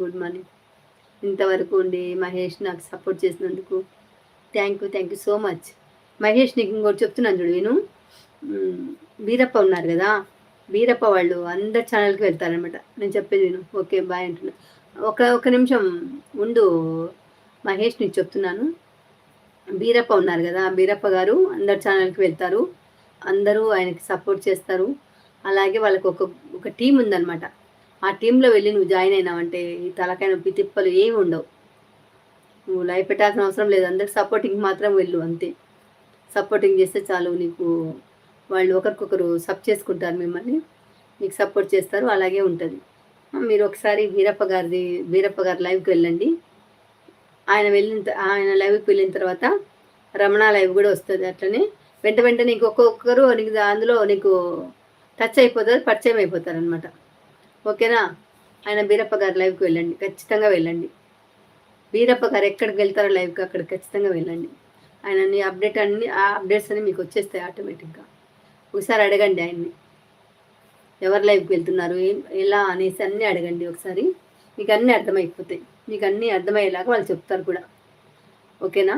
Good morning. ఇంతవరకు ఉండి మహేష్ నాకు సపోర్ట్ చేసినందుకు thank you so much. Mahesh నీకు ఇంకోటి చెప్తున్నాను చూడు విను. వీరప్ప ఉన్నారు కదా, వీరప్ప వాళ్ళు అందరి ఛానల్కి వెళ్తారనమాట. నేను చెప్పేది విను. ఓకే బాయ్ అంటున్నా. ఒక నిమిషం ఉండు మహేష్, నీకు చెప్తున్నాను. బీరప్ప ఉన్నారు కదా, బీరప్ప గారు అందరి ఛానల్కి వెళ్తారు, అందరూ ఆయనకి సపోర్ట్ చేస్తారు. అలాగే వాళ్ళకి ఒక టీం ఉందన్నమాట. ఆ టీంలో వెళ్ళి నువ్వు జాయిన్ అయినావంటే ఈ తలకాయ నొప్పి తిప్పలు ఏమి ఉండవు. నువ్వు లైఫ్ పెట్టాల్సిన అవసరం లేదు. అందరికి సపోర్టింగ్ మాత్రం వెళ్ళు అంతే. సపోర్టింగ్ చేస్తే చాలు. నీకు వాళ్ళు ఒకరికొకరు సబ్ చేసుకుంటారు, మిమ్మల్ని మీకు సపోర్ట్ చేస్తారు. అలాగే ఉంటుంది. మీరు ఒకసారి వీరప్ప గారి లైవ్కి వెళ్ళండి. ఆయన లైవ్కి వెళ్ళిన తర్వాత రమణ లైవ్ కూడా వస్తుంది. అట్లనే వెంట నీకు ఒక్కొక్కరు నీకు అందులో నీకు టచ్ అయిపోతుంది, పరిచయం అయిపోతారు అనమాట. ఓకేనా? ఆయన వీరప్ప గారి లైవ్కి వెళ్ళండి, ఖచ్చితంగా వెళ్ళండి. వీరప్ప గారు ఎక్కడికి వెళ్తారో లైవ్కి అక్కడికి ఖచ్చితంగా వెళ్ళండి. ఆయన అప్డేట్స్ అన్ని మీకు వచ్చేస్తాయి ఆటోమేటిక్గా. ఒకసారి అడగండి ఆయన్ని, ఎవరు లైవ్కి వెళ్తున్నారు ఎలా అనేసి అన్నీ అడగండి ఒకసారి. మీకు అన్నీ అర్థమైపోతాయి. మీకు అన్నీ అర్థమయ్యేలాగా వాళ్ళు చెప్తారు కూడా. ఓకేనా?